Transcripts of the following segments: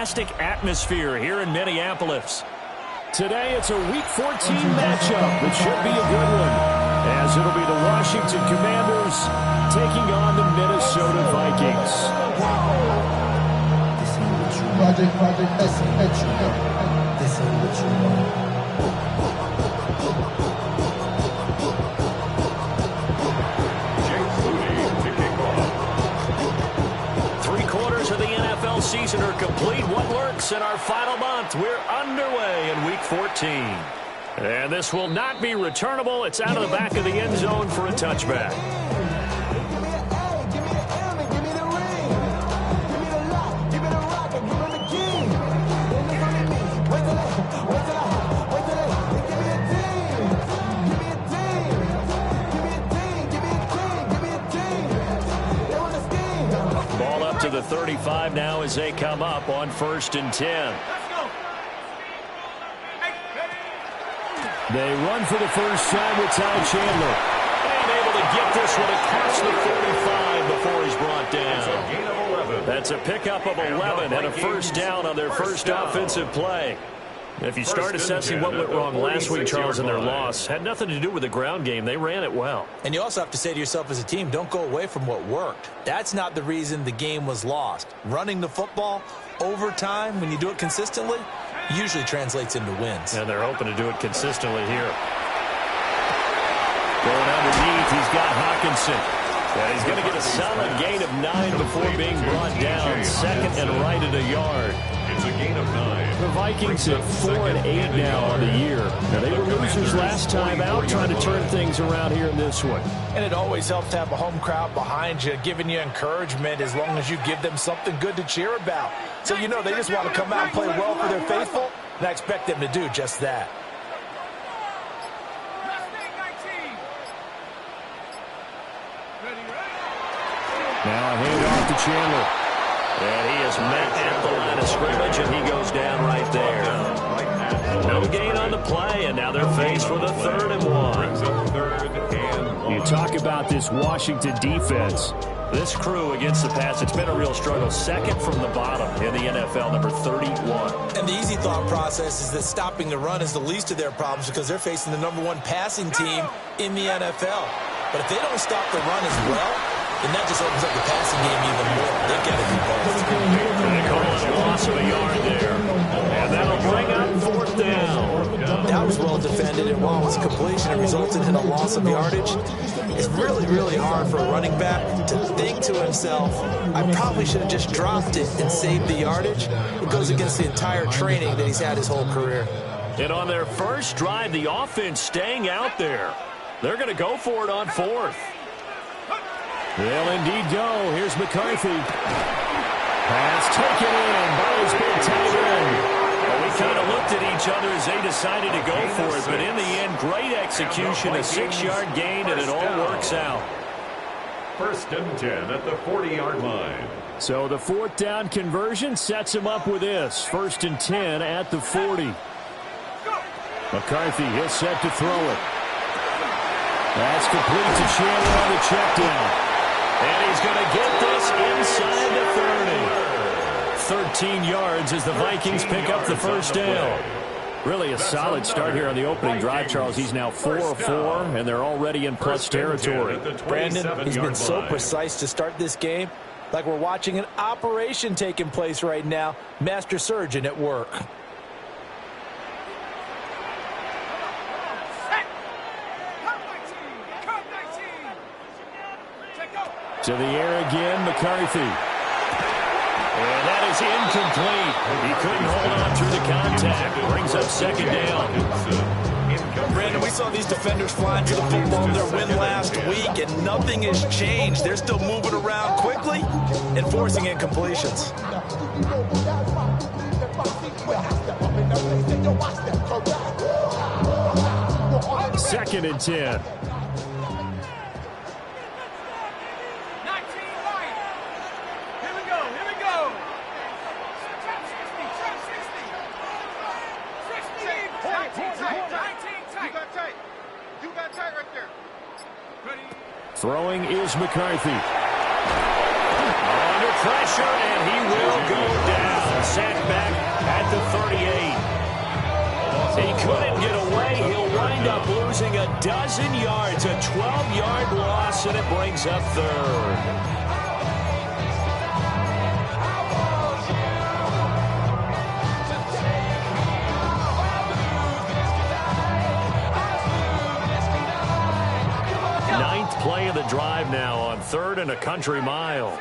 fantastic atmosphere here in Minneapolis. Today it's a Week 14 matchup. It should be a good one, as it'll be the Washington Commanders taking on the Minnesota Vikings. Project Szn1. This ain't what you want. Season are complete. What works in our final month? We're underway in Week 14. And this will not be returnable. It's out of the back of the end zone for a touchback. To the 35 now as they come up on 1st and 10. They run for the first time with Ty Chandler. And able to get this one across the 45 before he's brought down. That's a pickup of 11 and a first down on their first offensive play. If you start assessing what went wrong last week, Charles, in their loss, had nothing to do with the ground game. They ran it well. And you also have to say to yourself as a team, don't go away from what worked. That's not the reason the game was lost. Running the football over time, when you do it consistently, usually translates into wins. And they're hoping to do it consistently here. Going underneath, he's got Hawkinson. And he's going to get a solid gain of 9 before being brought down. Second and right at a yard. It's a gain of 9. The Vikings at 4-8 now on the year. Now, they were losers last time out, trying to turn things around here in this one. And it always helps to have a home crowd behind you, giving you encouragement as long as you give them something good to cheer about. So you know they just want to come out and play well for their faithful, and I expect them to do just that. Now a handoff to Chandler. And he is met at the line of scrimmage, and he goes down right there. No gain on the play, and now they're faced with a 3rd and 1. You talk about this Washington defense. This crew against the pass, it's been a real struggle. Second from the bottom in the NFL, number 31. And the easy thought process is that stopping the run is the least of their problems because they're facing the number 1 passing team in the NFL. But if they don't stop the run as well, and that just opens up the passing game even more. They've got to be both. They call it a loss of a yard there. And that'll bring up 4th down. That was well defended, and while it was a completion, it resulted in a loss of yardage. It's really, really hard for a running back to think to himself, I probably should have just dropped it and saved the yardage. It goes against the entire training that he's had his whole career. And on their first drive, the offense staying out there. They're going to go for it on 4th. They'll indeed go. Here's McCarthy. Pass taken in by his big tight end. Well, we kind of looked at each other as they decided to go for it, but in the end, great execution, a 6-yard gain, and it all works out. 1st and 10 at the 40-yard line. So the 4th down conversion sets him up with this. 1st and 10 at the 40. McCarthy, he'll set to throw it. That's complete to Chandler on the check down. And he's going to get this inside the 30. 13 yards as the Vikings pick up the first down. Really a solid start here on the opening drive, Charles. He's now 4 of 4, and they're already in plus territory. Brandon, he's been so precise to start this game, like we're watching an operation taking place right now. Master surgeon at work. To the air again, McCarthy. And that is incomplete. He couldn't hold on through the contact. Brings up 2nd down. Brandon, we saw these defenders flying to the football in their win last week, and nothing has changed. They're still moving around quickly and forcing incompletions. 2nd and 10. Throwing is McCarthy. Under pressure, and he will go down. Sacked back at the 38. He couldn't get away. He'll wind up losing a dozen yards, a 12-yard loss, and it brings up third. Ninth play of the drive now on 3rd and a country mile.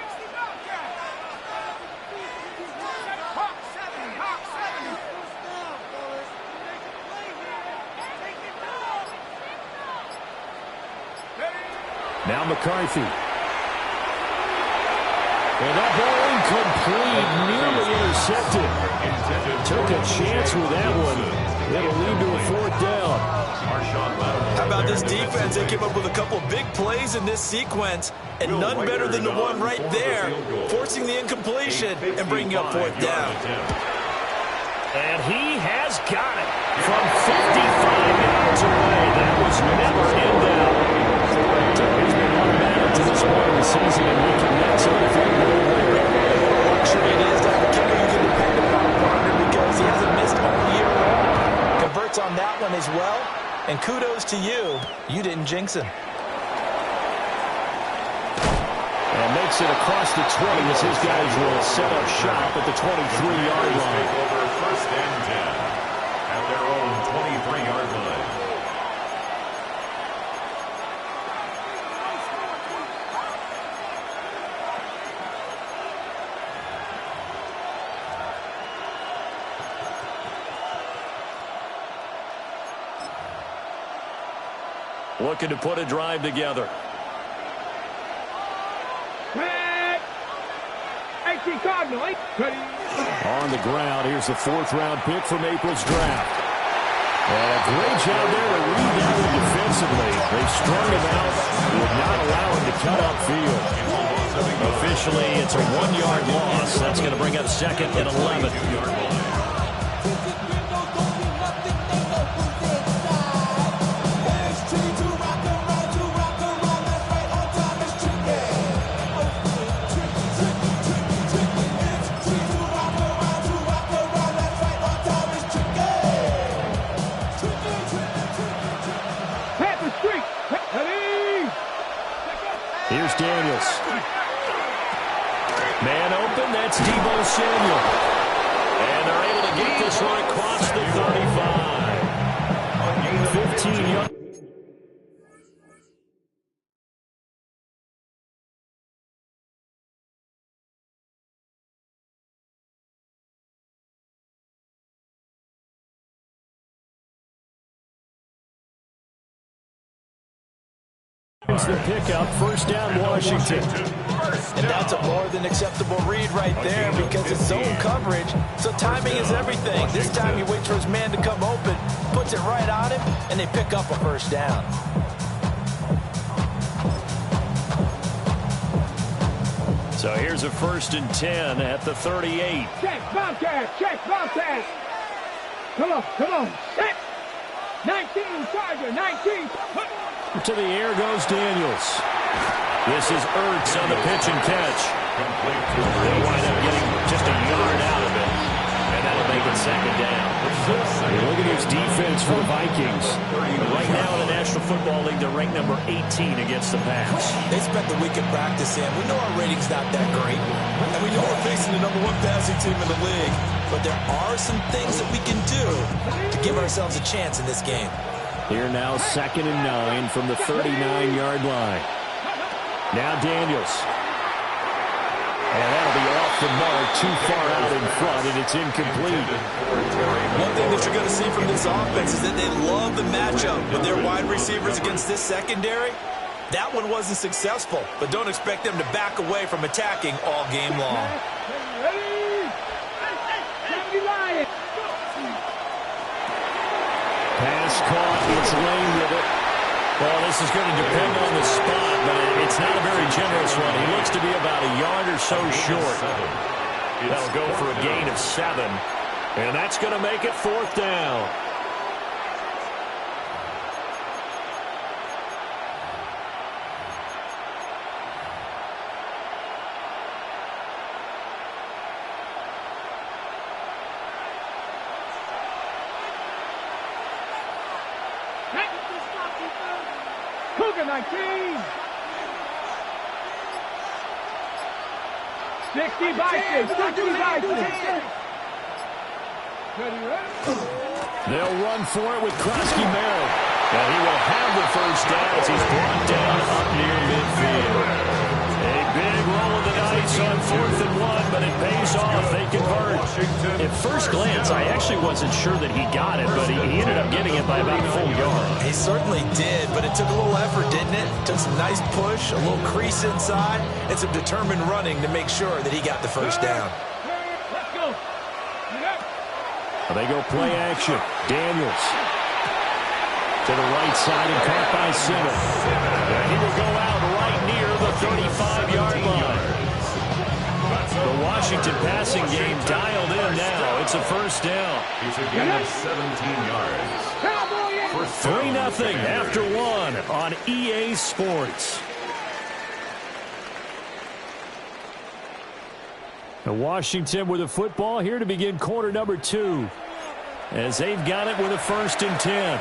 Now McCarthy. And that ball incomplete, nearly intercepted. Took a chance with that one. It'll lead to a 4th down. How about this defense? They came up with a couple of big plays in this sequence, and none better than the one right there, forcing the incompletion and bringing up 4th down. And he has got it from 55 yards away. That was never in doubt. He's been automatic to this point of the season, and we can net something there. Luxury it is to have a kicker you can depend upon, partner, because he hasn't missed all year long. Converts on that one as well, and kudos to you. You didn't jinx him. And makes it across the 20 as his guys will set up shop at the 23-yard line. Over 1st and 10 at their own 23-yard line. Looking to put a drive together. On the ground, here's the 4th-round pick from April's draft. And a great job there to read that one defensively. They strung him out, would not allow him to cut upfield. Officially, it's a 1-yard loss. That's going to bring up 2nd and 11. Here's Daniels. Man open, that's Deebo Samuel. And they're able to get this one across the 35. 15 yards. The pickup, 1st down, Washington. And that's a more than acceptable read right there because it's zone coverage, so timing is everything. This time he waits for his man to come open, puts it right on him, and they pick up a 1st down. So here's a 1st and 10 at the 38. Check, Bobcat, check, Bobcat. Come on, set. 19, Charger, 19. To the air goes Daniels. This is Ertz on the pitch and catch. They'll wind up getting just a yard out of it, and that'll make it 2nd down. Look at his defense for the Vikings. Right now in the National Football League, they're ranked number 18 against the pass. They spent the week at practice, Sam. We know our rating's not that great, and we know we're facing the #1 passing team in the league, but there are some things that we can do to give ourselves a chance in this game. Here now, 2nd and 9 from the 39-yard line. Now Daniels. And that'll be off the mark, too far out in front, and it's incomplete. One thing that you're going to see from this offense is that they love the matchup with their wide receivers against this secondary. That one wasn't successful, but don't expect them to back away from attacking all game long. Pass caught, it's Lane with it. Well, this is going to depend on the spot, but it's not a very generous one. He looks to be about a yard or so short. That'll go for a gain of 7, and that's going to make it 4th down. Look at 19. 60 Vikings. 60 Vikings. They'll run for it with Krosky-Merritt. And he will have the first down as he's brought down up near midfield. A big roll of the dice on 4th and 1, but it pays off. They convert. At first glance, I actually wasn't sure that he got it, but he ended up getting it by about a full yard. He certainly did, but it took a little effort, didn't it? Took some nice push, a little crease inside, and some determined running to make sure that he got the first down. Let's go. They go play action. Daniels to the right side and caught by Simmons. And he will go out right near the 35-yard line. The Washington passing game dialed in now. It's a first down. He's a gain of 17 yards. 3-0 after 1 on EA Sports. The Washington with the football here to begin quarter number 2. As they've got it with a 1st and 10.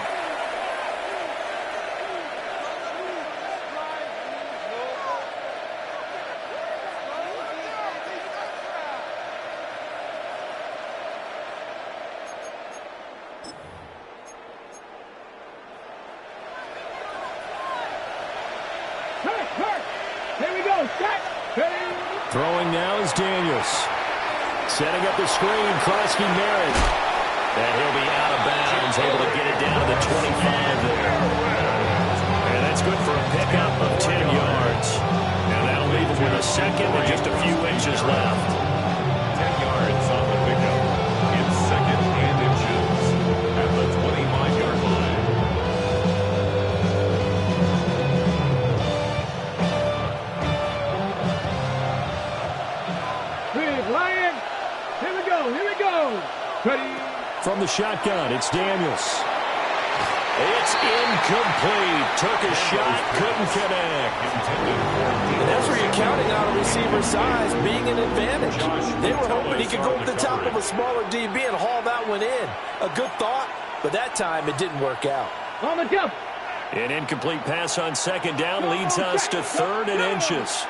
Here we go. Set. Throwing now is Daniels. Setting up the screen, Krosky-Merritt. And he'll be out of bounds, able to get it down to the 25 there. And that's good for a pickup of 10 yards. And that'll leave him with a second and just a few inches left. 10 yards on the pickup. It's 2nd and inches at the 25-yard line. Lion. Here we go. Here we go. Ready. From the shotgun, it's Daniels. It's incomplete. Took a shot, couldn't connect. And that's where you're counting on a receiver's size being an advantage. They were hoping he could go over the top of a smaller DB and haul that one in. A good thought, but that time it didn't work out. On the jump. An incomplete pass on 2nd down leads us to 3rd and inches.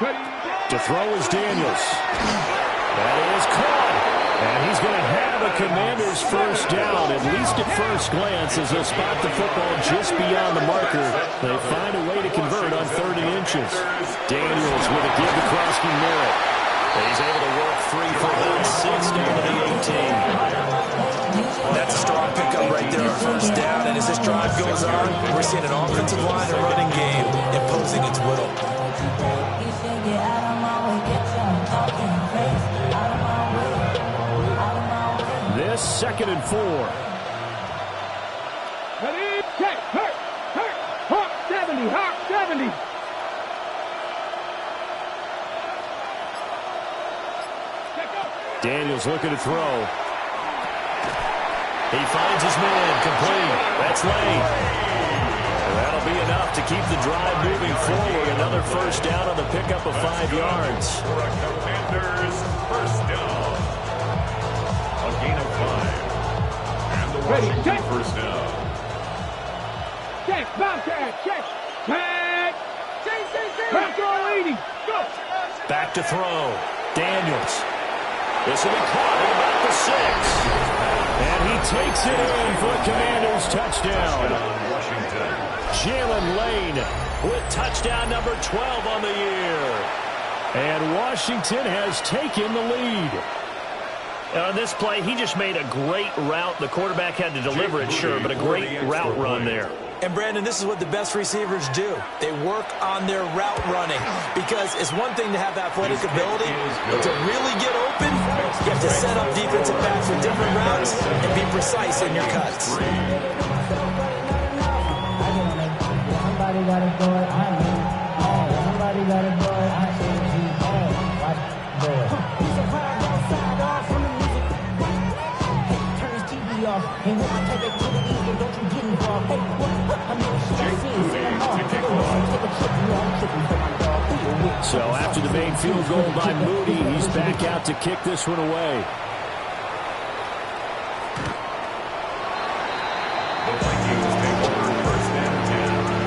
Ready. To throw is Daniels. That is caught. And he's going to have a Commander's first down, at least at first glance, as they'll spot the football just beyond the marker. They find a way to convert on 3rd and inches. Daniels with a give to Krosky-Merritt. He's able to work 3 for about 6 down to the 18. That's a strong pickup right there on first down. And as this drive goes on, we're seeing an offensive line and running game imposing its will. This 2nd and 4. Ready. Check. Hurt. Hawk 70. Hawk 70. Daniels looking to throw. He finds his man, complete. That's late. That'll be enough to keep the drive moving forward. Another first down on the pickup of 5 yards. For a Commanders first down. A gain of 5. And the Washington first down. Check. Bobcat. Check. Tag. Control 80. Go. Back to throw. Daniels. This will be caught at about the 6. And he takes it in for a Commanders touchdown. Jalen Lane with touchdown number 12 on the year. And Washington has taken the lead. On this play, he just made a great route. The quarterback had to deliver it, sure, but a great route run there. And, Brandon, this is what the best receivers do. They work on their route running because it's one thing to have athletic ability, but to really get open, you have to set up defensive backs with different routes and be precise in your cuts. Somebody got to do it. Somebody got to do it. I see you. Watch do it. He's a fire outside off from the music. Hey, turn his TV off. And when I take it to the easy, don't you get involved. Hey, what? So after the main field goal by Moody, he's back out to kick this one away. The Vikings take over first and 10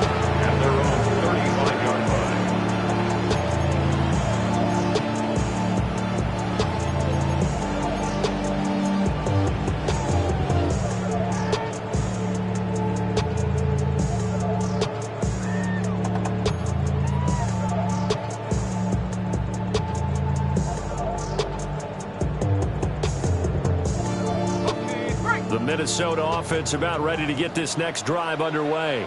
The Minnesota offense about ready to get this next drive underway.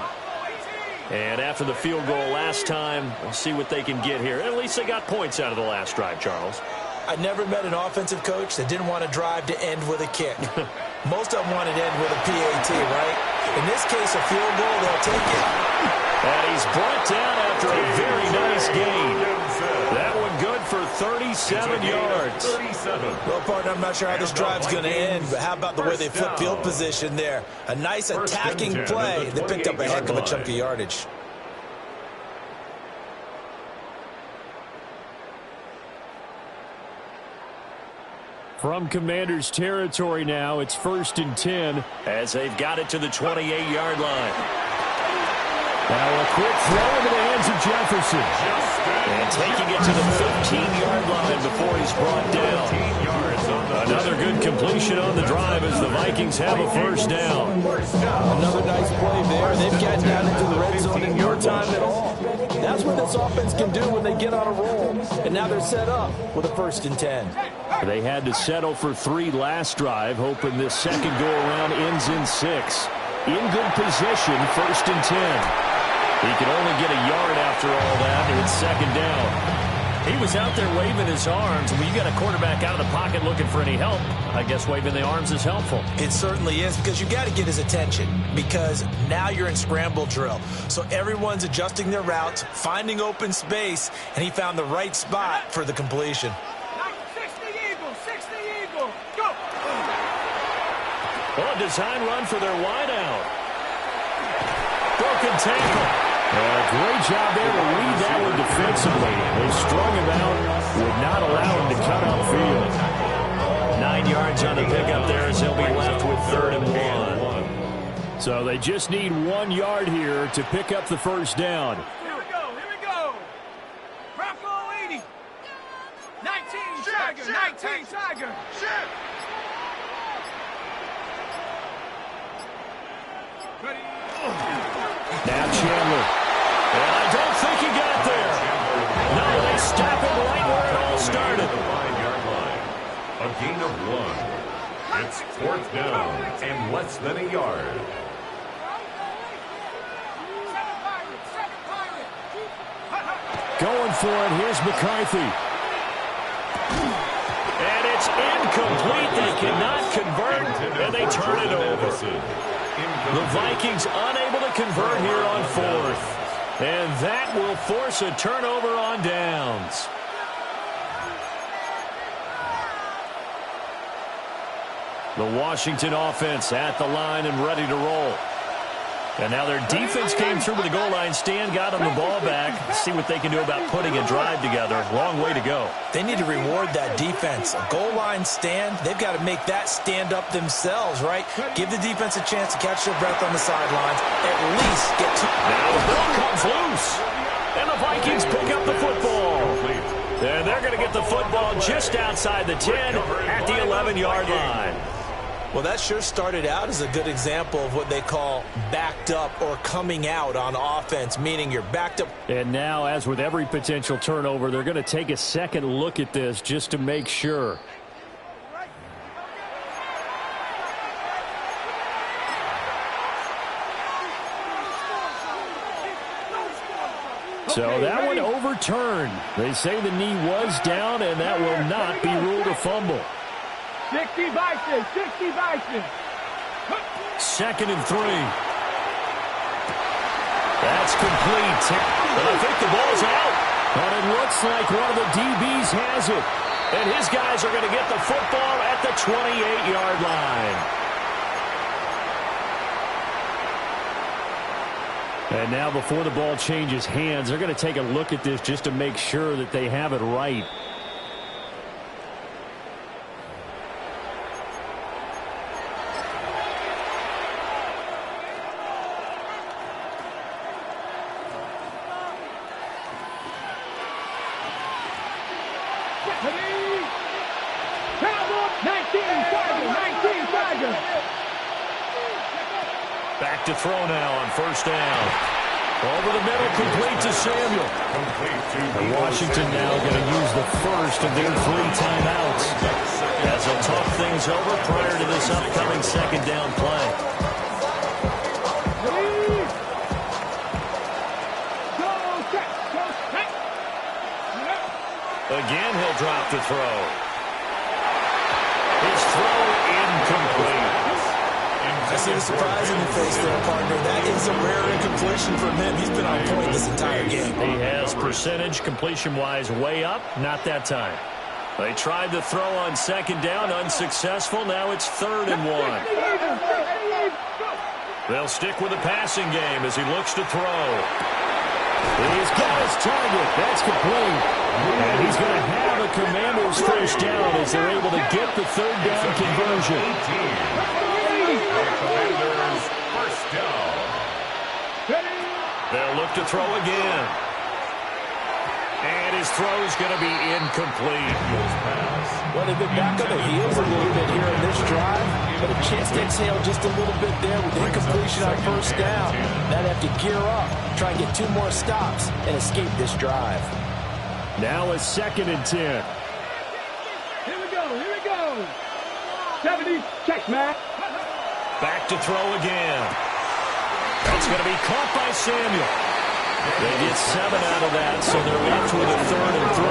And after the field goal last time, we'll see what they can get here. At least they got points out of the last drive, Charles. I never met an offensive coach that didn't want to drive to end with a kick. Most of them wanted to end with a PAT, right? In this case, a field goal, they'll take it. And he's brought down after a very nice gain. That one good for 37 yards. Well, partner, I'm not sure how this drive's going to end, but how about the way they flip field position there? A nice attacking play. They picked up a heck of a chunk of yardage. From Commander's territory now, it's 1st and 10 as they've got it to the 28-yard line. Now a quick throw into the hands of Jefferson. And taking it to the 15-yard line before he's brought down. Another good completion on the drive as the Vikings have a first down. Another nice play there. They've gotten down into the red zone in no time at all. That's what this offense can do when they get on a roll. And now they're set up with a 1st and 10. They had to settle for 3 last drive, hoping this second go-around ends in 6. In good position, 1st and 10. He can only get a yard after all that, and it's 2nd down. He was out there waving his arms. When you got a quarterback out of the pocket looking for any help, I guess waving the arms is helpful. It certainly is, because you got to get his attention, because now you're in scramble drill. So everyone's adjusting their routes, finding open space, and he found the right spot for the completion. 60 Eagle, go! Well, a design run for their wideout. Broken tackle. Great job there to read that one defensively. They strung him out, would not allow him to cut upfield. 9 yards on the pickup there as he'll be left with 3rd and 1. So they just need 1 yard here to pick up the first down. Here we go. Bronco 80. 19 Tiger. Shit. Ready. Now Chandler. And I don't think he got there. No, they stop him right where it all started. The 5-yard line. A gain of 1. It's 4th down and less than a yard. Going for it. Here's McCarthy. And it's incomplete. They cannot convert, and they turn it over. The Vikings unable to convert here on 4th. And that will force a turnover on downs. The Washington offense at the line and ready to roll. And now their defense came through with the goal line stand, got them the ball back. See what they can do about putting a drive together. Long way to go. They need to reward that defense. A goal line stand, they've got to make that stand up themselves, right? Give the defense a chance to catch their breath on the sidelines. At least get to... Now the ball comes loose. And the Vikings pick up the football. And they're going to get the football just outside the 10 at the 11-yard line. Well, that sure started out as a good example of what they call backed up or coming out on offense, meaning you're backed up. And now, as with every potential turnover, they're going to take a second look at this just to make sure. So that one overturned. They say the knee was down, and that will not be ruled a fumble. 60 Vikings. 2nd and 3. That's complete. But I think the ball's out. And it looks like one of the DBs has it. And his guys are going to get the football at the 28-yard line. And now before the ball changes hands, they're going to take a look at this just to make sure that they have it right. Back to throw now on 1st down. Over the middle, complete to Samuel. And Washington now going to use the first of their 3 timeouts as they'll talk things over prior to this upcoming second down play. Again, he'll drop the throw. His throw incomplete. I see the surprise in your face there, partner. That is a rare incompletion from him. He's been on point this entire game. He has percentage completion-wise way up. Not that time. They tried the throw on second down, unsuccessful. Now it's 3rd and 1. They'll stick with the passing game as he looks to throw. He's got his target. That's complete. And he's going to have a Commander's first down as they're able to get the 3rd down conversion. Commanders first down. They'll look to throw again. And his throw's going to be incomplete. Well, they've been back on their heels a little bit here in this drive, but a chance to exhale just a little bit there with incompletion on first down. Now they have to gear up, try and get 2 more stops, and escape this drive. Now a 2nd and 10. Here we go. 70, check, Matt. Back to throw again. That's going to be caught by Samuel. They get 7 out of that, so they're left with a 3rd and 3.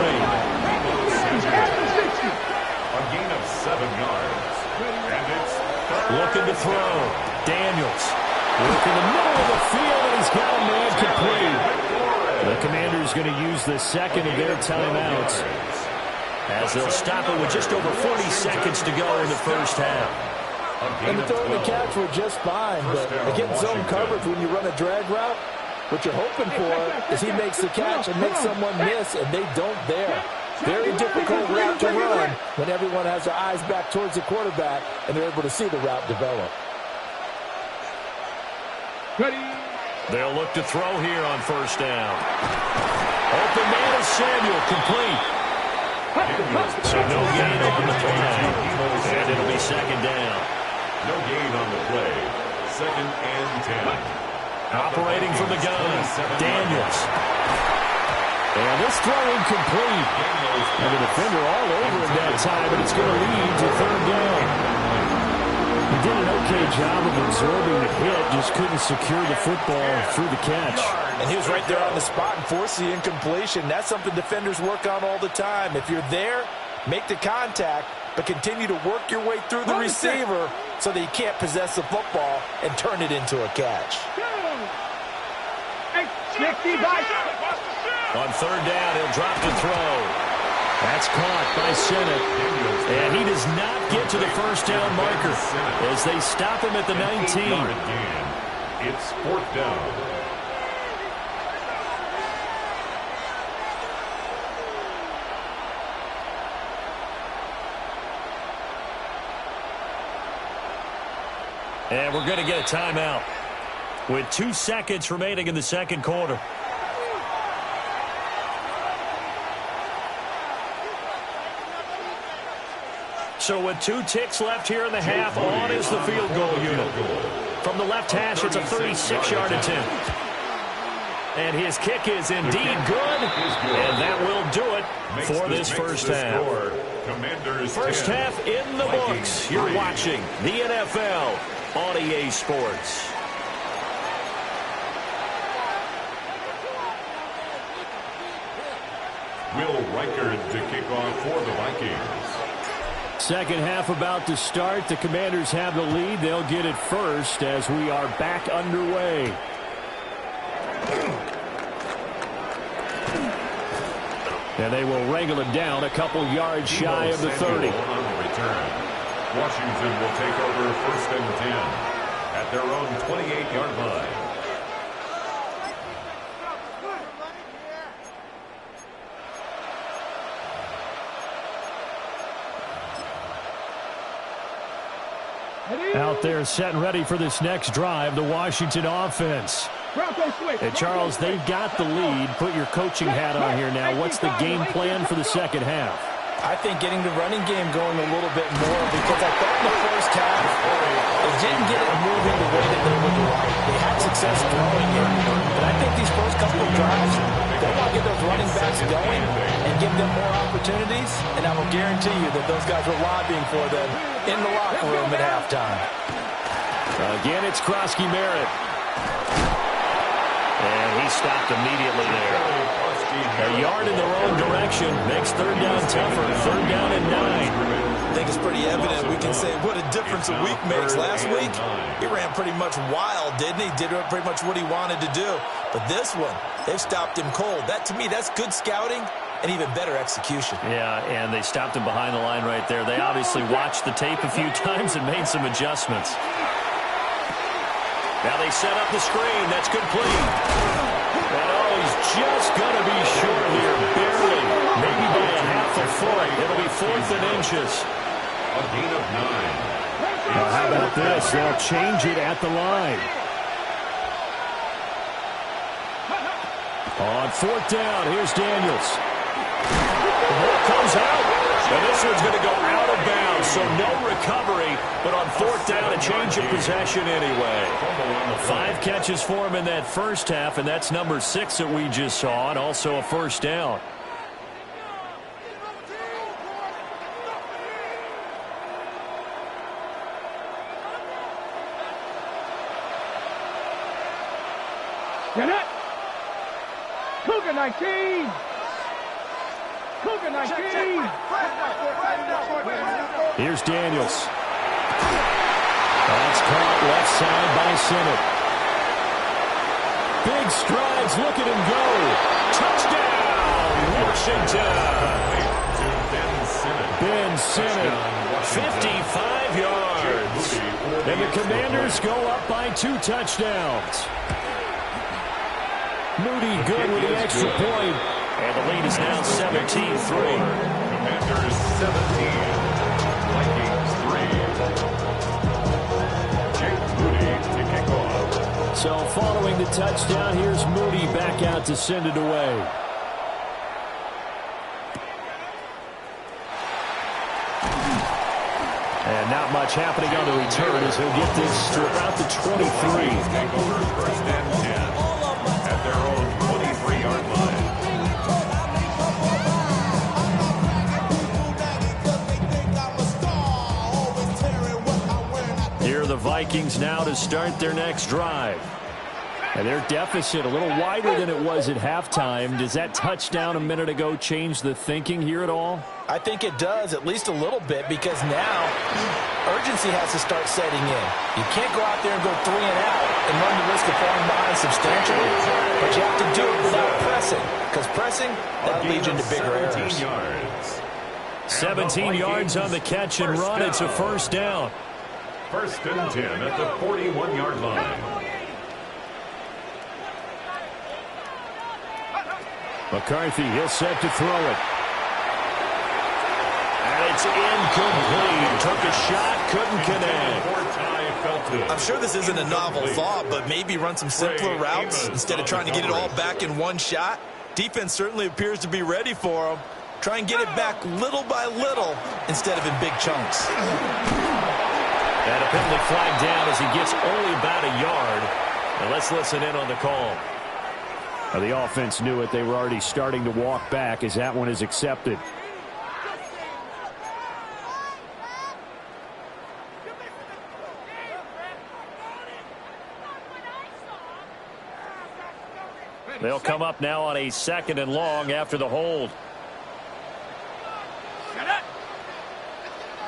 A gain of 7 yards. And it's Looking to throw. Daniels. Look in the middle of the field, and he's got a man complete. The Commanders going to use the 2nd of their timeouts as they'll stop it with just over 40 seconds to go in the first half. And the throw and the catch were just fine, but against zone coverage when you run a drag route, what you're hoping for is he makes the catch and makes someone miss, and they don't there. Very difficult route to run when everyone has their eyes back towards the quarterback and they're able to see the route develop. They'll look to throw here on first down. Open man is Samuel, complete. So no gain on the play, and it'll be 2nd down. no gain on the play. 2nd and 10. Operating from the gun, Daniels. And this throw incomplete. And the defender all over him that time, but it's going to lead to 3rd down. He did an okay job of absorbing the hit, just couldn't secure the football through the catch. And he was right there on the spot and forced the incompletion. That's something defenders work on all the time. If you're there, make the contact, but continue to work your way through the receiver so that he can't possess the football and turn it into a catch. On 3rd down, he'll drop to throw. That's caught by Szn1. And he does not get to the first down marker as they stop him at the 19. It's 4th down. And we're going to get a timeout with 2 seconds remaining in the 2nd quarter. So with 2 ticks left here in the half, on is the field goal unit. From the left hash, it's a 36-yard attempt. And his kick is indeed good, and that will do it for this first half. First half in the books. You're watching the NFL on EA Sports. Will Reichard to kick off for the Vikings. Second half about to start. The Commanders have the lead. They'll get it first as we are back underway. And they will wrangle him down a couple yards shy of the 30. On the return. Washington will take over 1st and 10 at their own 28-yard line. Out there set and ready for this next drive, the Washington offense. And Charles, they've got the lead. Put your coaching hat on here now. What's the game plan for the second half? I think getting the running game going a little bit more, because I thought in the first half they didn't get it moving the way that they would absolutely right. They had success throwing it, but I think these first couple of drives, they want to get those running backs going and give them more opportunities, and I will guarantee you that those guys were lobbying for them in the locker room at halftime. Again, it's Krosky-Merritt. And he stopped immediately there. A yard in the wrong direction makes third down tougher. Third down and 9. I think it's pretty evident. We can say what a difference a week makes. Last week, he ran pretty much wild, didn't he? Did pretty much what he wanted to do. But this one, they've stopped him cold. That, to me, that's good scouting and even better execution. Yeah, and they stopped him behind the line right there. They obviously watched the tape a few times and made some adjustments. Now they set up the screen. That's complete. And he's just going to be short here, barely. Maybe by a half a foot. It'll be 4th and inches. A gain of 9. Now how about this? They'll change it at the line. On 4th down, here's Daniels. The ball comes out. And this one's going to go out of bounds, so no recovery. But on 4th down, a change of possession anyway. 5 catches for him in that first half, and that's number 6 that we just saw, and also a first down. Get it! Cougar 19! Cougar 19! Here's Daniels. That's caught left side by Szn1. Big strides, look at him go. Touchdown, Washington. Ben Szn1, 55 yards. And the Commanders go up by 2 touchdowns. Moody good with the extra point. And the lead is now 17-3. Commanders 17. Vikings 3. Jake Moody to kick off. So following the touchdown, here's Moody back out to send it away. And not much happening on the return as he'll get this to about the 23. Take over 1st and 10 at their own 23-yard line. Here are the Vikings now to start their next drive. And their deficit a little wider than it was at halftime. Does that touchdown a minute ago change the thinking here at all? I think it does, at least a little bit, because now urgency has to start setting in. You can't go out there and go 3 and out and run the risk of falling behind substantially, but you have to do it without pressing, because pressing, that leads into bigger errors. 17 yards on the catch and run. It's a first down. 1st and 10 at the 41-yard line. McCarthy, he'll set to throw it. And it's incomplete. Took a shot, couldn't connect. I'm sure this isn't a novel thought, but maybe run some simpler routes instead of trying to get it all back in one shot. Defense certainly appears to be ready for him. Try and get it back little by little instead of in big chunks. And a penalty flag down as he gets only about a yard. And let's listen in on the call. Well, the offense knew it. They were already starting to walk back as that one is accepted. They'll come up now on a 2nd and long after the hold.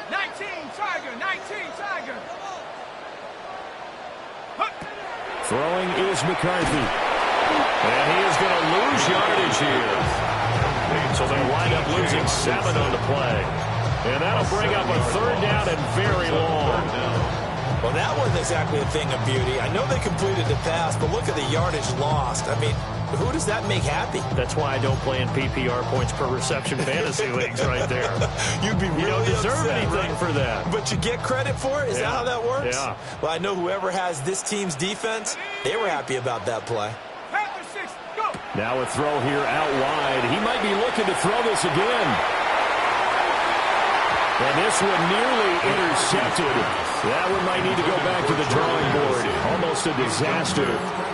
19 Tiger. Throwing is McCarthy. And he is going to lose yardage here. So they'll wind up losing 7 on the play. And that'll bring up a 3rd down and very long. Well, that wasn't exactly a thing of beauty. I know they completed the pass, but look at the yardage lost. I mean, who does that make happy? That's why I don't play in PPR points per reception fantasy leagues right there. You'd be really You don't deserve upset, anything right? for that. But you get credit for it? Is that how that works? Yeah. Well, I know whoever has this team's defense, they were happy about that play. Now a throw here out wide. He might be looking to throw this again. And this one nearly intercepted. That one might need to go back to the drawing board. Almost a disaster.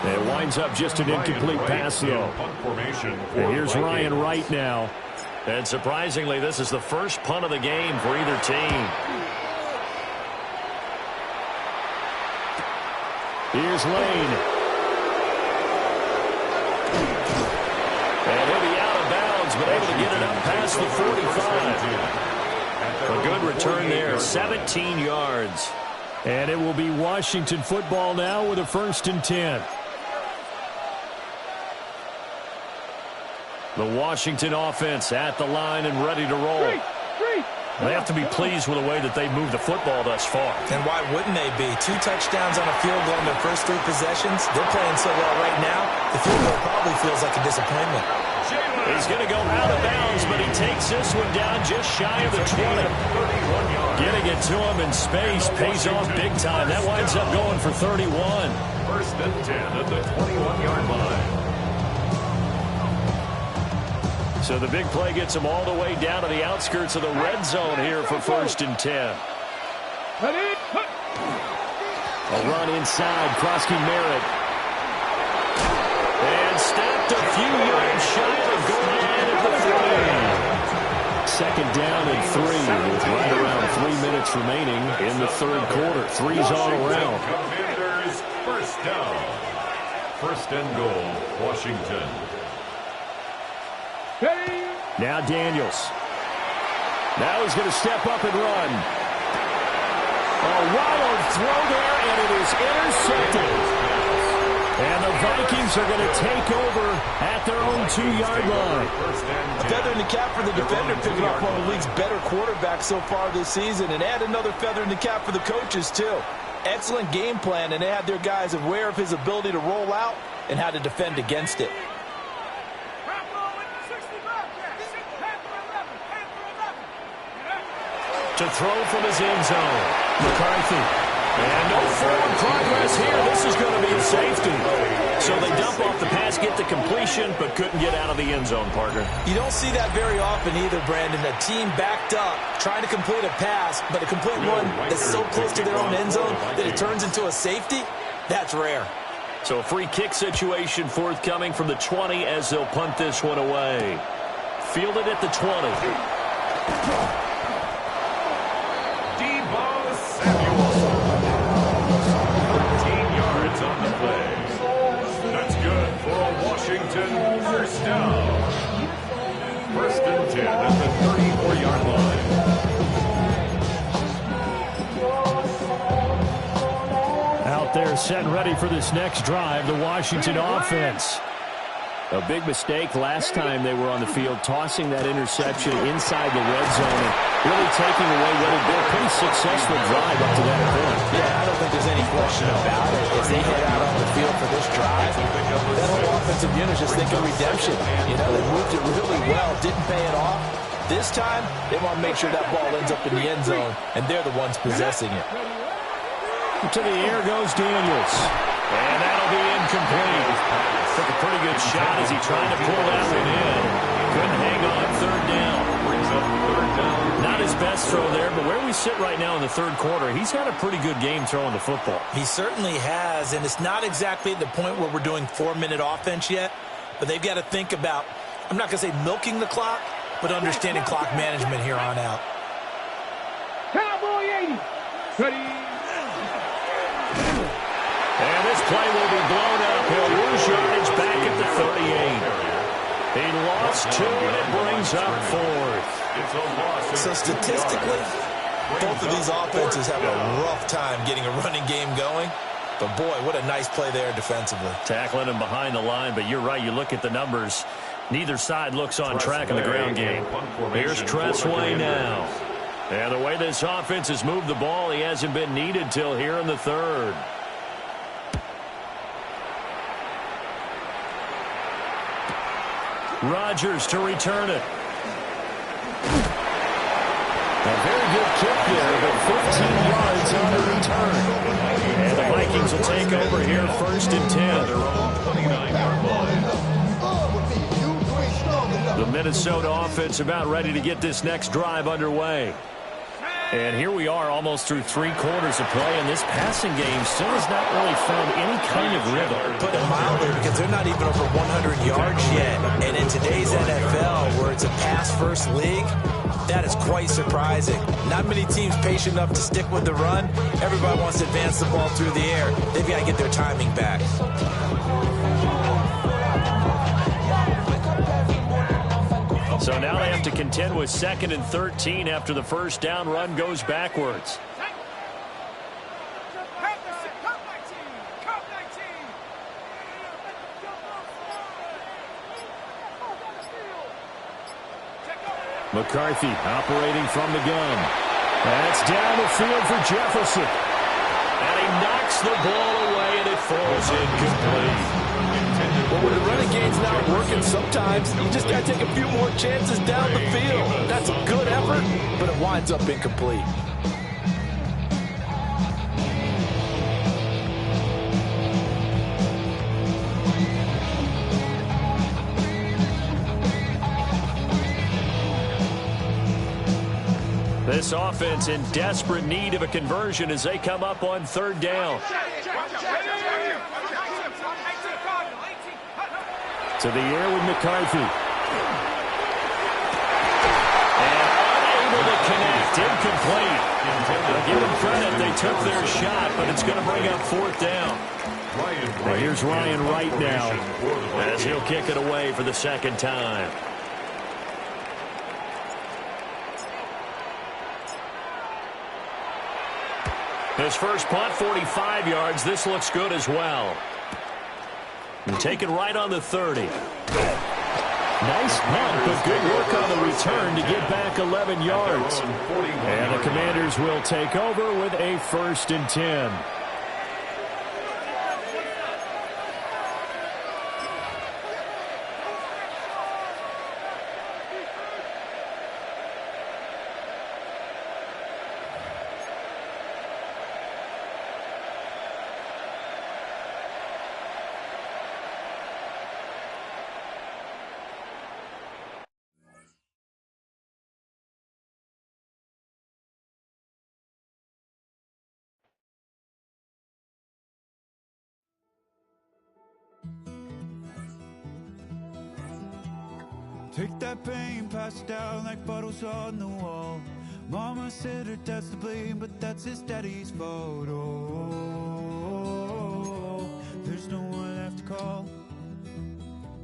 It winds up just an incomplete pass, though. And here's Ryan Wright now. And surprisingly, this is the first punt of the game for either team. Here's Lane. And he'll be out of bounds, but able to get it up past the 45. A good return there, 17 yards. And it will be Washington football now with a 1st and 10. The Washington offense at the line and ready to roll. They have to be pleased with the way that they've moved the football thus far. And why wouldn't they be? 2 touchdowns on a field goal in their first 3 possessions. They're playing so well right now, the field goal probably feels like a disappointment. He's going to go out of bounds, but he takes this one down just shy of the 20. Getting it to him in space pays off big time. That winds up going for 31. 1st and 10 at the 21-yard line. So the big play gets him all the way down to the outskirts of the red zone here for 1st and 10. A run inside, Krosky Merritt. And stopped a few yards shy of the goal line at the 3. 2nd down and 3 with right around 3 minutes remaining in the 3rd quarter. 3's all around. Commanders, 1st down. 1st and goal, Washington. Now Daniels. Now he's going to step up and run. A wild throw there, and it is intercepted. And the Vikings are going to take over at their own 2-yard line. A feather in the cap for the defender, picking up one of the league's better quarterbacks so far this season, and add another feather in the cap for the coaches, too. Excellent game plan, and they had their guys aware of his ability to roll out and how to defend against it. To throw from his end zone. McCarthy. And no forward progress here. This is going to be a safety. So they dump off the pass, get the completion, but couldn't get out of the end zone, partner. You don't see that very often either, Brandon. A team backed up, trying to complete a pass, but a complete one that's so close to their own end zone that it turns into a safety. That's rare. So a free kick situation forthcoming from the 20 as they'll punt this one away. Fielded at the 20. Washington, 1st down. 1st and 10 at the 34-yard line. Out there set and ready for this next drive, the Washington offense. A big mistake last time they were on the field, tossing that interception inside the red zone and really taking away what had been a pretty successful drive up to that point. Yeah, I don't think there's any question about it. As they head out on the field for this drive, that whole offensive unit is just thinking redemption. You know, they moved it really well, didn't pay it off. This time, they want to make sure that ball ends up in the end zone, and they're the ones possessing it. To the air goes Daniels. And that'll be incomplete. Took a pretty good shot as he tried to pull that one in. Couldn't hang on 3rd down. Brings up 3rd down. Not his best throw there, but where we sit right now in the 3rd quarter, he's had a pretty good game throwing the football. He certainly has, and it's not exactly at the point where we're doing 4-minute offense yet, but they've got to think about, I'm not going to say milking the clock, but understanding clock management here on out. Cowboy 80. Ready. And this play will be blown up. He'll lose yardage back at the 38. He lost 2, and it brings up 4th. So statistically, both of these offenses have a rough time getting a running game going. But, boy, what a nice play there defensively. Tackling him behind the line, but you're right. You look at the numbers. Neither side looks on track in the ground game. Here's Tressway now. And the way this offense has moved the ball, he hasn't been needed till here in the 3rd. Rodgers to return it. A very good kick there, but 15 yards on the return. And the Vikings will take over here 1st and 10. The Minnesota offense about ready to get this next drive underway. And here we are almost through 3 quarters of play, and this passing game still has not really found any kind of rhythm. Put it mildly, because they're not even over 100 yards yet. And in today's NFL, where it's a pass-first league, that is quite surprising. Not many teams patient enough to stick with the run. Everybody wants to advance the ball through the air. They've got to get their timing back. So now they have to contend with 2nd and 13 after the first down run goes backwards. McCarthy operating from the gun. That's down the field for Jefferson. And he knocks the ball away, and it falls incomplete. Well, when the running game's not working, sometimes you just got to take a few more chances down the field. That's a good effort, but it winds up incomplete. This offense in desperate need of a conversion as they come up on 3rd down. To the air with McCarthy. And unable to connect. Incomplete. I'll give them credit. They took their shot, but it's going to bring up 4th down. Well, here's Ryan Wright now, as he'll kick it away for the 2nd time. His first punt, 45 yards. This looks good as well. And taken right on the 30. nice punt, but good work on the return to get back 11 yards. And the Commanders will take over with a 1st and 10. Take that pain, pass it down like bottles on the wall. Mama said her dad's to blame, but that's his daddy's fault. Oh, there's no one left to call.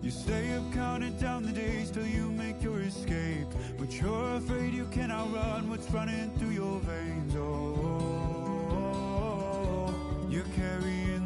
You stay up counting down the days till you make your escape, but you're afraid you can outrun what's running through your veins. Oh, you're carrying